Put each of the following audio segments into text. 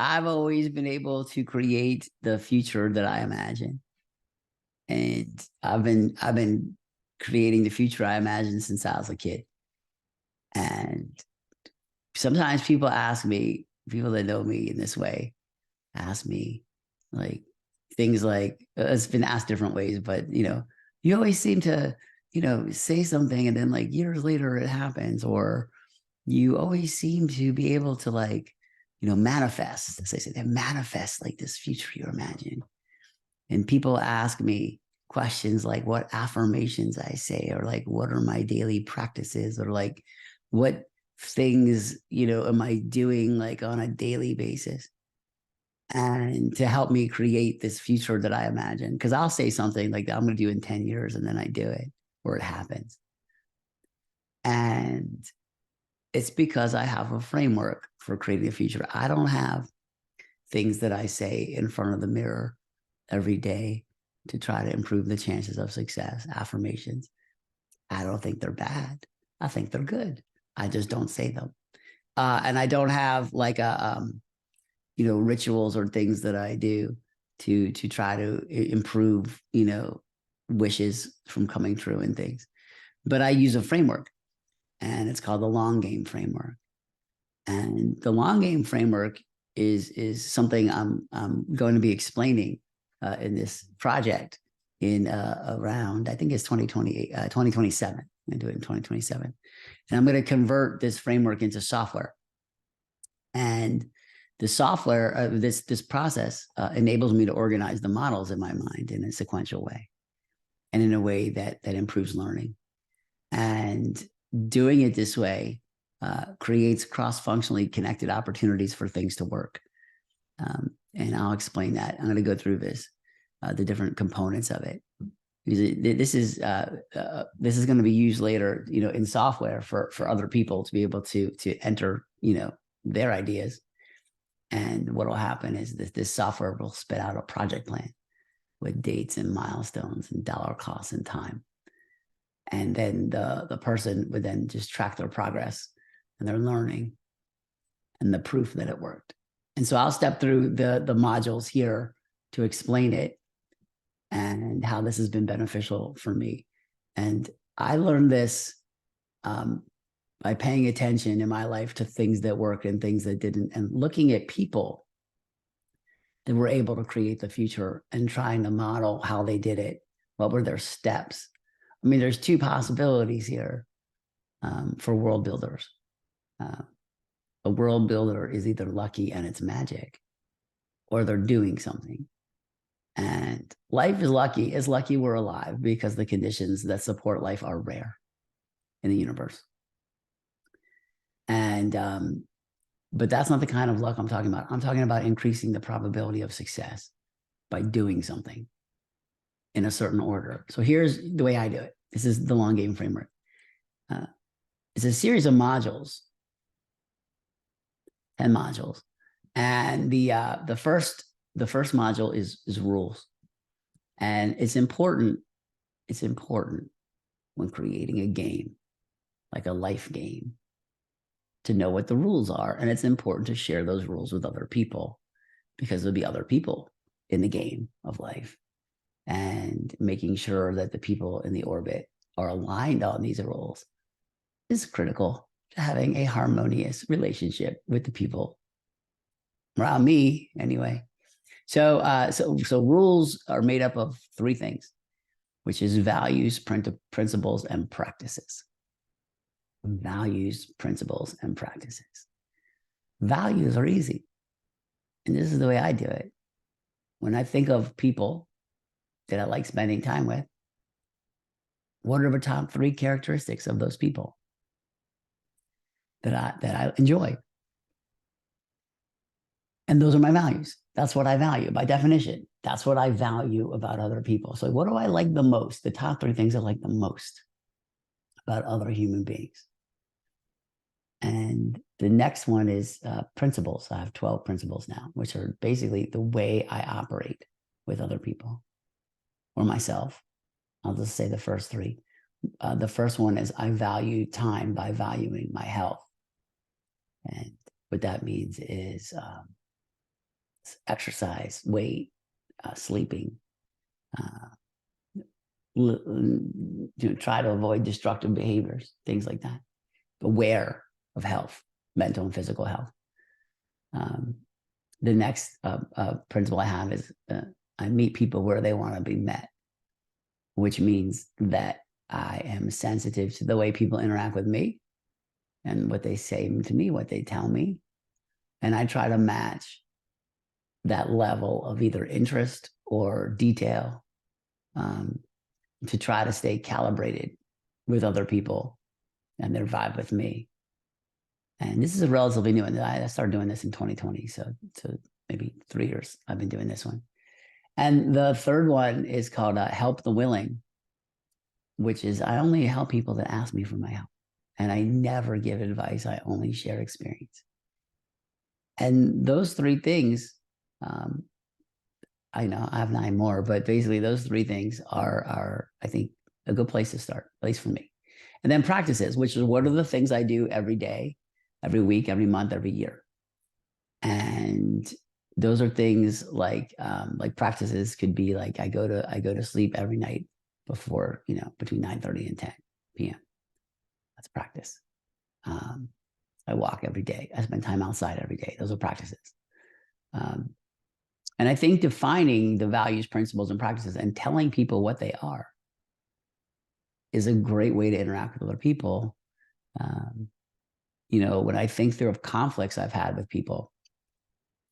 I've always been able to create the future that I imagine. And I've been creating the future I imagine since I was a kid. And sometimes people ask me, people that know me in this way, ask me like things like it's been asked different ways, but you always seem to, say something and then like years later it happens, or you always seem to be able to like, manifest, as they say, they manifest like this future you imagine. And people ask me questions like what affirmations I say, or like what are my daily practices, or like what things, am I doing like on a daily basis, and to help me create this future that I imagine. Because I'll say something like I'm going to do in 10 years and then I do it, or it happens. And it's because I have a framework for creating a future. I don't have things that I say in front of the mirror every day to try to improve the chances of success, affirmations. I don't think they're bad. I think they're good. I just don't say them. And I don't have like rituals or things that I do to try to improve, wishes from coming true and things. But I use a framework, and it's called the long game framework. And the long game framework is something I'm going to be explaining in this project in around, I think it's 2027. I'm going to do it in 2027. And I'm going to convert this framework into software. And the software, this process enables me to organize the models in my mind in a sequential way, and in a way that improves learning. And doing it this way creates cross-functionally connected opportunities for things to work. And I'll explain that. I'm going to go through the different components of it. This is going to be used later, in software for other people to be able to enter, their ideas. And what will happen is this software will spit out a project plan with dates and milestones and dollar costs and time. And then the person would then just track their progress and their learning and the proof that it worked. And so I'll step through the modules here to explain it and how this has been beneficial for me. And I learned this by paying attention in my life to things that worked and things that didn't, and looking at people that were able to create the future and trying to model how they did it. What were their steps? I mean, there's two possibilities here for world builders. A world builder is either lucky and it's magic, or they're doing something. And life is lucky. It's lucky we're alive because the conditions that support life are rare in the universe. And but that's not the kind of luck I'm talking about. I'm talking about increasing the probability of success by doing something in a certain order. So here's the way I do it. This is the long game framework. It's a series of modules, 10 modules. And the first module is rules. And it's important when creating a game, like a life game, to know what the rules are. And it's important to share those rules with other people, because there'll be other people in the game of life. And making sure that the people in the orbit are aligned on these rules is critical to having a harmonious relationship with the people around me anyway. So rules are made up of three things, which is values, principles, and practices. Values, principles, and practices. Values are easy. And this is the way I do it. When I think of people that I like spending time with, what are the top three characteristics of those people that I enjoy? And those are my values. That's what I value by definition. That's what I value about other people. So what do I like the most? The top three things I like the most about other human beings. And the next one is principles. I have 12 principles now, which are basically the way I operate with other people or myself. I'll just say the first three. The first one is I value time by valuing my health. And what that means is exercise, weight, sleeping, try to avoid destructive behaviors, things like that. Aware of health, mental and physical health. The next principle I have is I meet people where they want to be met, which means that I am sensitive to the way people interact with me and what they say to me, what they tell me. And I try to match that level of either interest or detail to try to stay calibrated with other people and their vibe with me. And this is a relatively new one. I started doing this in 2020. So maybe 3 years I've been doing this one. And the third one is called Help the Willing, which is I only help people that ask me for my help. And I never give advice. I only share experience. And those three things, I know I have 9 more, but basically those 3 things are, I think, a good place to start, at least for me. And then practices, which is what are the things I do every day, every week, every month, every year. And those are things like practices could be like I go to sleep every night before, between 9:30 and 10 p.m. That's practice. I walk every day. I spend time outside every day. Those are practices. And I think defining the values, principles, and practices and telling people what they are is a great way to interact with other people. When I think through of conflicts I've had with people,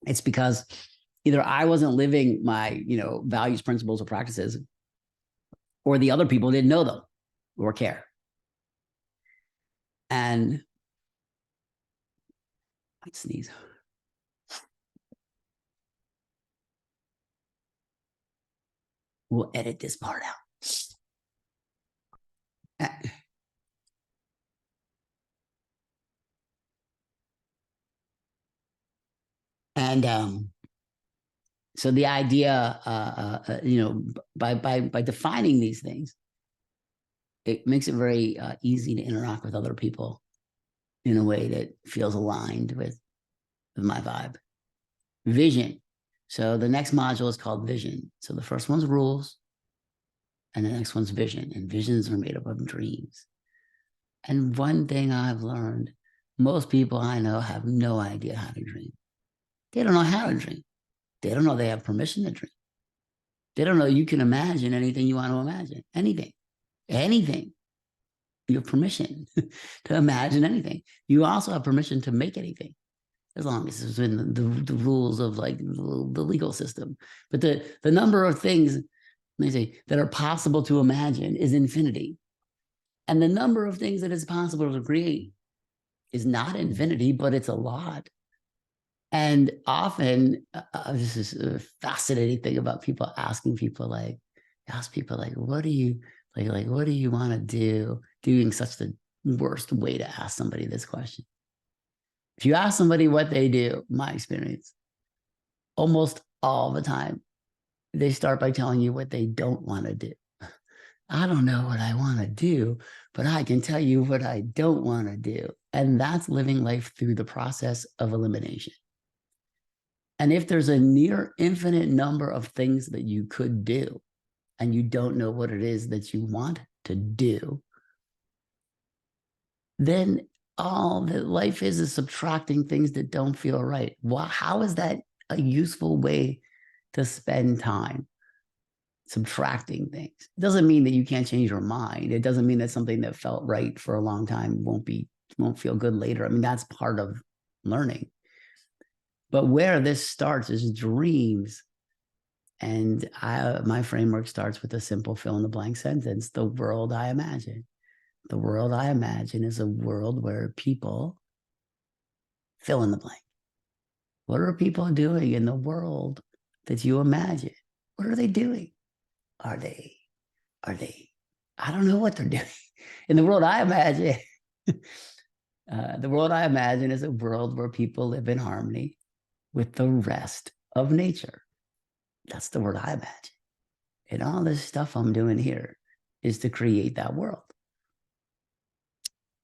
it's because either I wasn't living my, values, principles, or practices, or the other people didn't know them or care. And I'd sneeze. We'll edit this part out. And so the idea, by defining these things, it makes it very easy to interact with other people in a way that feels aligned with my vibe. Vision. So the next module is called vision. So the first one's rules, and the next one's vision. And visions are made up of dreams. And one thing I've learned, most people I know have no idea how to dream. They don't know how to dream. They don't know they have permission to dream. They don't know you can imagine anything you want to imagine. Anything. You have permission to imagine anything. You also have permission to make anything, as long as it's within the rules of like the legal system. But the number of things, let me say, that are possible to imagine is infinity. And the number of things that is possible to create is not infinity, but it's a lot. And often, this is a fascinating thing about people asking people what do you what do you want to do? Doing such the worst way to ask somebody this question. If you ask somebody what they do, my experience, almost all the time, they start by telling you what they don't want to do. I don't know what I want to do, but I can tell you what I don't want to do. And that's living life through the process of elimination. And if there's a near infinite number of things that you could do, and you don't know what it is that you want to do, then all that life is subtracting things that don't feel right. How is that a useful way to spend time? Subtracting things. It doesn't mean that you can't change your mind. It doesn't mean that something that felt right for a long time won't feel good later. I mean, that's part of learning. But where this starts is dreams. And my framework starts with a simple fill in the blank sentence: the world I imagine. The world I imagine is a world where people fill in the blank. What are people doing in the world that you imagine? What are they doing? Are they, I don't know what they're doing. In the world I imagine, the world I imagine is a world where people live in harmony with the rest of nature. That's the world I imagine. And all this stuff I'm doing here is to create that world.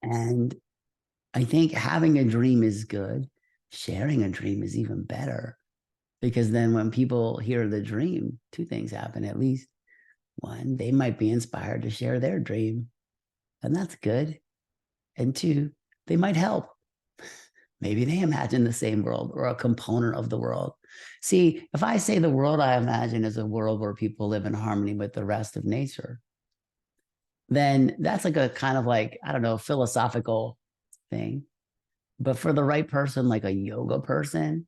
And I think having a dream is good. Sharing a dream is even better. Because then when people hear the dream, two things happen at least. One, they might be inspired to share their dream, and that's good. And two, they might help. Maybe they imagine the same world or a component of the world. See, if I say the world I imagine is a world where people live in harmony with the rest of nature, then that's like a kind of like, I don't know, philosophical thing. But for the right person, like a yoga person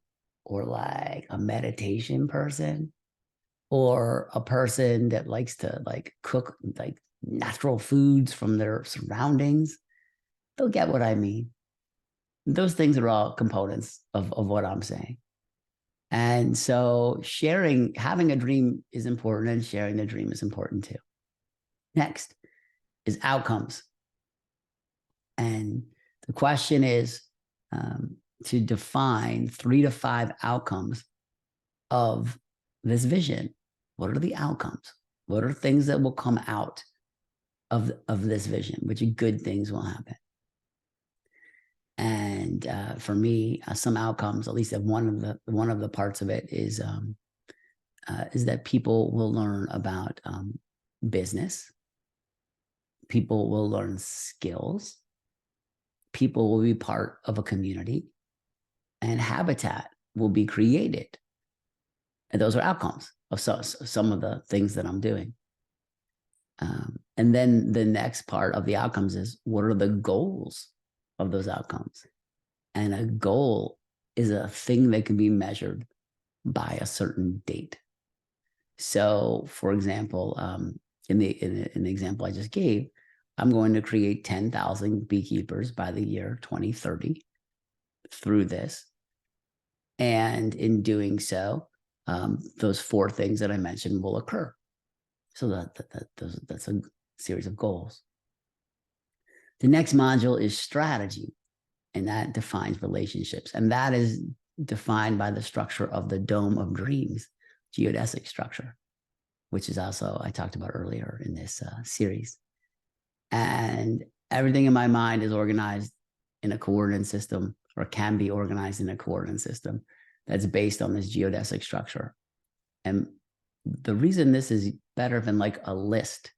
or like a meditation person or a person that likes to like cook like natural foods from their surroundings, they'll get what I mean. Those things are all components of what I'm saying. And so having a dream is important, and sharing the dream is important too. Next is outcomes. And the question is to define 3 to 5 outcomes of this vision. What are the outcomes? What are things that will come out of this vision? Which good things will happen? And for me, some outcomes, at least of one of the parts of it, is that people will learn about business. People will learn skills. People will be part of a community, and habitat will be created. And those are outcomes of some of the things that I'm doing. And then the next part of the outcomes is, what are the goals of those outcomes? And a goal is a thing that can be measured by a certain date. So, for example, in the example I just gave, I'm going to create 10,000 beekeepers by the year 2030 through this. And in doing so, those 4 things that I mentioned will occur. So that's a series of goals. The next module is strategy, and that defines relationships. And that is defined by the structure of the Dome of Dreams, geodesic structure, which is also, I talked about earlier in this series. And everything in my mind is organized in a coordinate system, or can be organized in a coordinate system that's based on this geodesic structure. And the reason this is better than like a list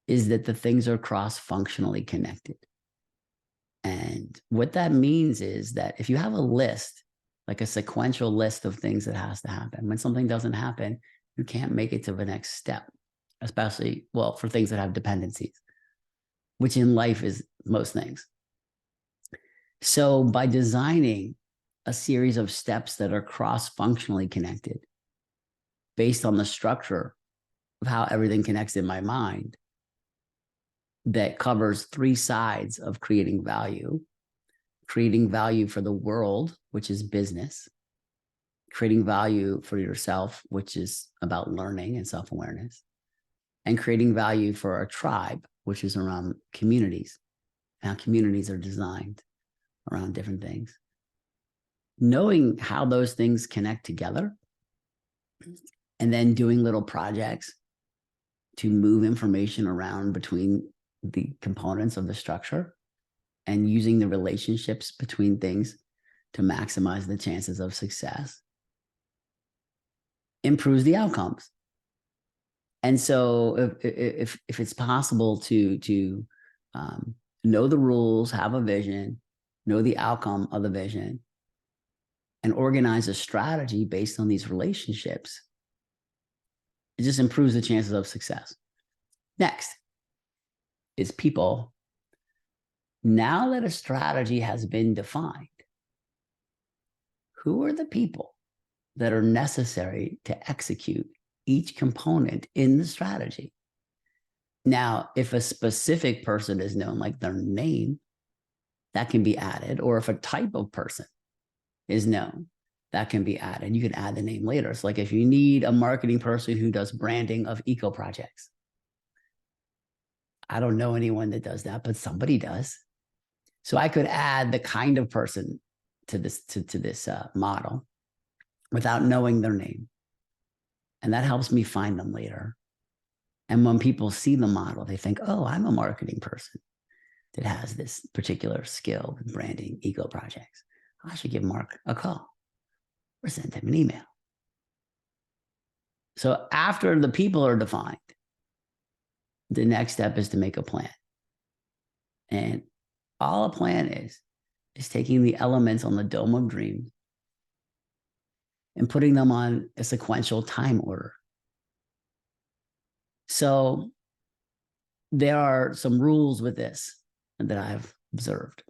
is that the things are cross-functionally connected. And what that means is that if you have a list, like a sequential list of things that has to happen, when something doesn't happen, you can't make it to the next step, especially, well, for things that have dependencies, which in life is most things. So by designing a series of steps that are cross-functionally connected based on the structure of how everything connects in my mind, that covers 3 sides of creating value for the world, which is business, creating value for yourself, which is about learning and self-awareness, and creating value for a tribe, which is around communities, how communities are designed around different things. Knowing how those things connect together, and then doing little projects to move information around between the components of the structure, and using the relationships between things to maximize the chances of success, improves the outcomes. And so if it's possible to know the rules, have a vision, know the outcome of the vision, and organize a strategy based on these relationships, it just improves the chances of success. Next is people. Now that a strategy has been defined, who are the people that are necessary to execute each component in the strategy? Now, if a specific person is known, like their name, that can be added. Or if a type of person is known, that can be added. You can add the name later. So like if you need a marketing person who does branding of eco projects, I don't know anyone that does that, but somebody does. So I could add the kind of person to this model without knowing their name. And that helps me find them later. And when people see the model, they think, oh, I'm a marketing person that has this particular skill with branding eco projects. I should give Mark a call. or send him an email. So after the people are defined, the next step is to make a plan. And all a plan is taking the elements on the Dome of Dreams and putting them on a sequential time order. So there are some rules with this that I've observed.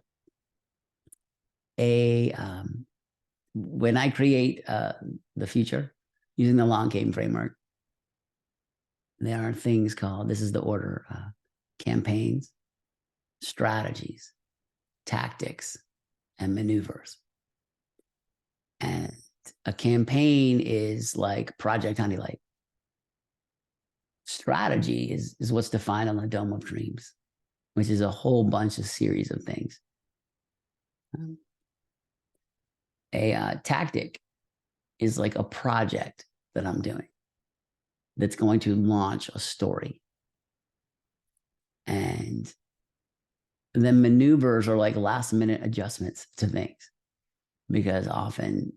When I create the future using the long game framework, there are things called, this is the order, campaigns, strategies, tactics, and maneuvers. And a campaign is like Project Honeylight. Strategy is what's defined on the Dome of Dreams, which is a whole bunch of series of things. A tactic is like a project that I'm doing that's going to launch a story. And then maneuvers are like last minute adjustments to things, because often,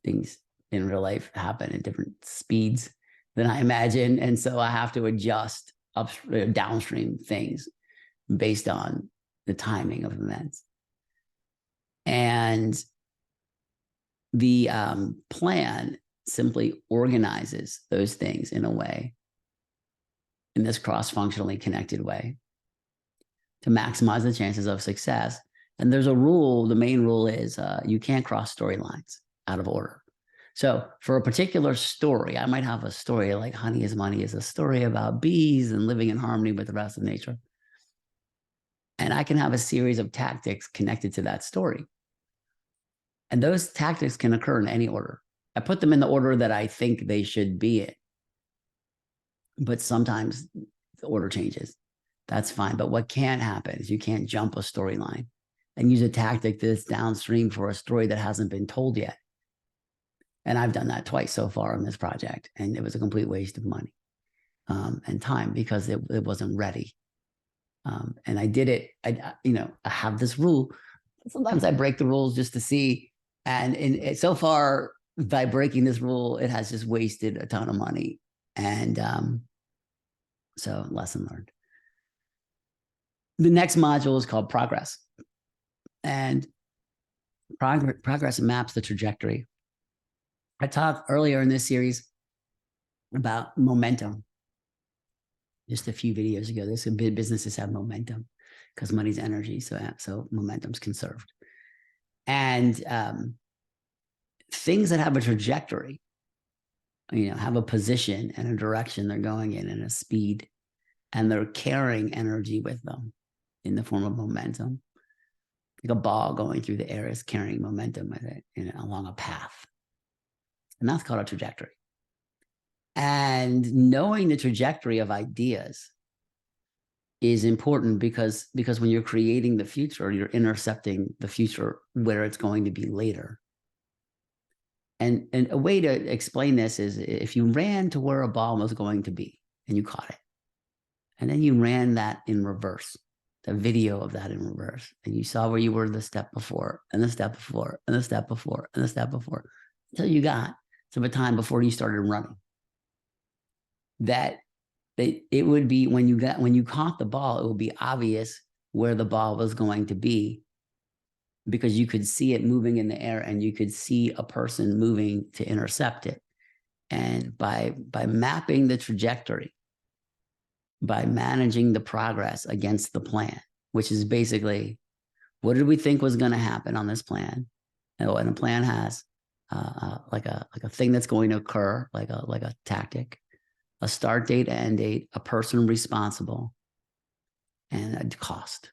things in real life happen at different speeds than I imagine. And so I have to adjust downstream things based on the timing of events. And the plan simply organizes those things in a way, in this cross-functionally connected way, to maximize the chances of success. And there's a rule, the main rule is you can't cross storylines out of order. So for a particular story, I might have a story like Honey is Money is a story about bees and living in harmony with the rest of nature. And I can have a series of tactics connected to that story. And those tactics can occur in any order. I put them in the order that I think they should be in. But sometimes the order changes. That's fine. But what can't happen is you can't jump a storyline and use a tactic that's downstream for a story that hasn't been told yet. And I've done that twice so far on this project. And it was a complete waste of money and time because it wasn't ready. And I did it. I have this rule. Sometimes I break the rules just to see. And so far, by breaking this rule, it has just wasted a ton of money. And so lesson learned. The next module is called Progress. And progress maps the trajectory. I talked earlier in this series about momentum. Just a few videos ago, there's some big businesses have momentum because money's energy. So momentum's conserved. And things that have a trajectory, have a position and a direction they're going in and a speed, and they're carrying energy with them in the form of momentum. Like a ball going through the air is carrying momentum with it, along a path. And that's called a trajectory. And knowing the trajectory of ideas is important because when you're creating the future, you're intercepting the future where it's going to be later. And a way to explain this is if you ran to where a ball was going to be and you caught it, and then you ran that in reverse, the video of that in reverse, and you saw where you were the step before and the step before and the step before and the step before, until you got to a time before you started running. That it would be when you caught the ball, it would be obvious where the ball was going to be, because you could see it moving in the air and you could see a person moving to intercept it. And by mapping the trajectory, by managing the progress against the plan, which is basically, what did we think was going to happen on this plan? And a plan has like a thing that's going to occur, like a tactic, a start date, end date, a person responsible, and a cost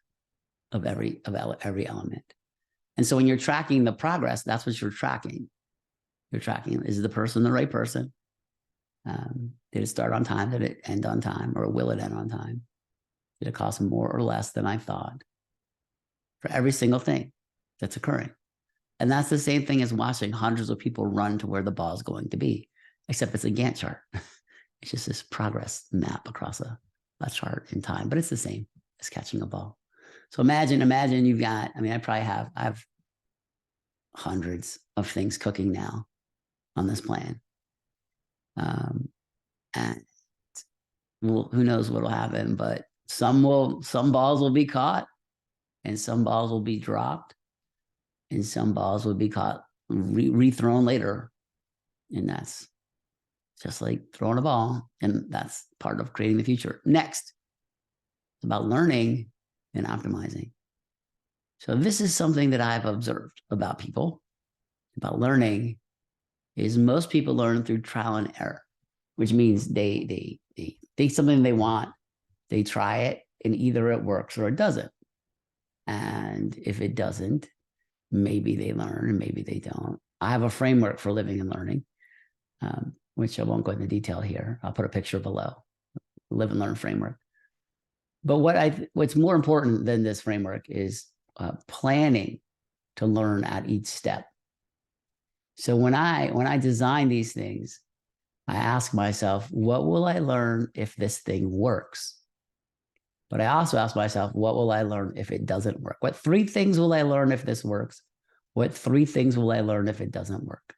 of every element. And so when you're tracking the progress, that's what you're tracking. You're tracking, is the person the right person? Did it start on time? Did it end on time? Or will it end on time? Did it cost more or less than I thought? For every single thing that's occurring. And that's the same thing as watching hundreds of people run to where the ball is going to be, except it's a Gantt chart. It's just this progress map across a chart in time, but it's the same as catching a ball. So imagine you've got, I have hundreds of things cooking now. on this plan. And well, who knows what will happen, but some balls will be caught and some balls will be dropped and some balls will be caught, rethrown later. And that's just like throwing a ball. And that's part of creating the future. Next, it's about learning and optimizing. So this is something that I've observed about people, about learning, is most people learn through trial and error, which means they think something they want, they try it, and either it works or it doesn't. And if it doesn't, maybe they learn and maybe they don't. I have a framework for living and learning, which I won't go into detail here. I'll put a picture below. Live and learn framework. But what's more important than this framework is planning to learn at each step. So when I design these things, I ask myself, what will I learn if this thing works? But I also ask myself, what will I learn if it doesn't work? What 3 things will I learn if this works? What 3 things will I learn if it doesn't work?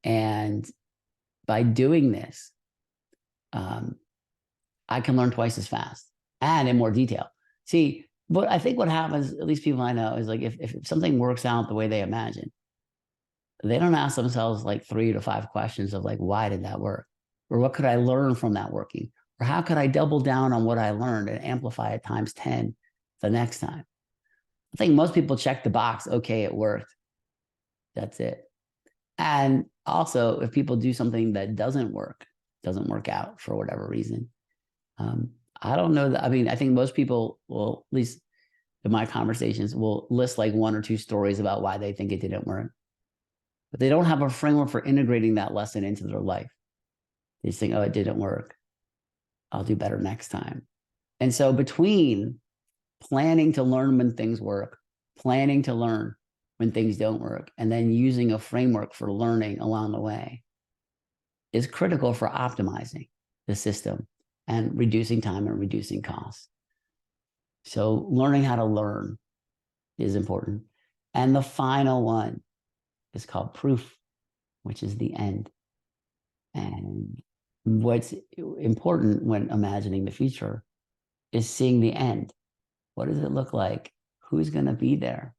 And by doing this, I can learn twice as fast and in more detail. See, but I think what happens, at least people I know, is like if something works out the way they imagine, they don't ask themselves like 3 to 5 questions of like, why did that work? Or what could I learn from that working? Or how could I double down on what I learned and amplify it times 10 the next time? I think most people check the box, okay, it worked. That's it. And also, if people do something that doesn't work out for whatever reason, I don't know that. I mean, I think most people will, at least in my conversations, will list like 1 or 2 stories about why they think it didn't work. But they don't have a framework for integrating that lesson into their life. They just think, oh, it didn't work. I'll do better next time. And so between planning to learn when things work, planning to learn when things don't work, and then using a framework for learning along the way is critical for optimizing the system and reducing time and reducing costs. So learning how to learn is important. And the final one is called proof, which is the end. And what's important when imagining the future is seeing the end. What does it look like? Who's going to be there?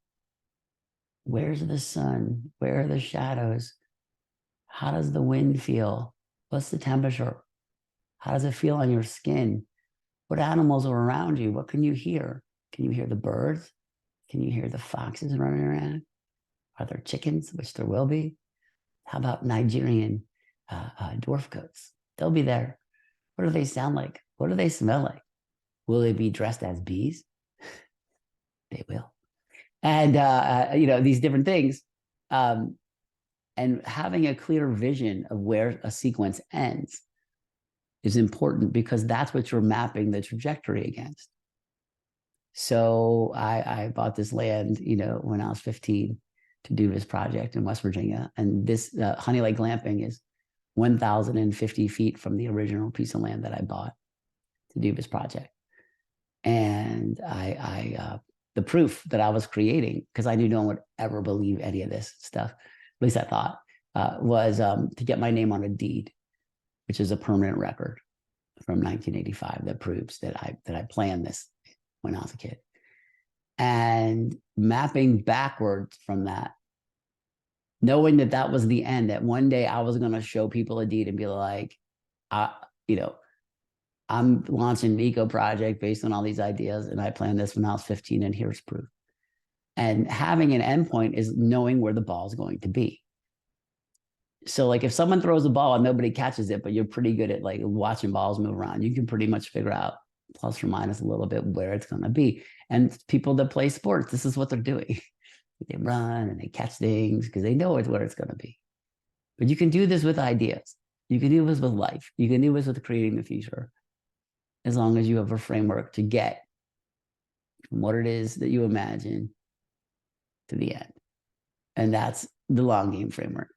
Where's the sun? Where are the shadows? How does the wind feel? What's the temperature? How does it feel on your skin? What animals are around you? What can you hear? Can you hear the birds? Can you hear the foxes running around? Are there chickens, which there will be? How about Nigerian dwarf goats? They'll be there. What do they sound like? What do they smell like? Will they be dressed as bees? They will. And, these different things. And having a clear vision of where a sequence ends is important because that's what you're mapping the trajectory against. So I bought this land, when I was 15 to do this project in West Virginia. And this Honey Lake Glamping is 1,050 feet from the original piece of land that I bought to do this project. And the proof that I was creating, because I knew no one would ever believe any of this stuff, at least I thought, was to get my name on a deed, which is a permanent record from 1985 that proves that I planned this when I was a kid. And mapping backwards from that, knowing that that was the end, that one day I was going to show people a deed and be like, I'm launching an eco project based on all these ideas, and I planned this when I was 15, and here's proof. And having an endpoint is knowing where the ball is going to be. So like if someone throws a ball and nobody catches it, but you're pretty good at like watching balls move around, you can pretty much figure out plus or minus a little bit where it's going to be. And people that play sports, this is what they're doing. They run and they catch things because they know where it's going to be. But you can do this with ideas. You can do this with life. You can do this with creating the future, as long as you have a framework to get from what it is that you imagine to the end. And that's the long game framework.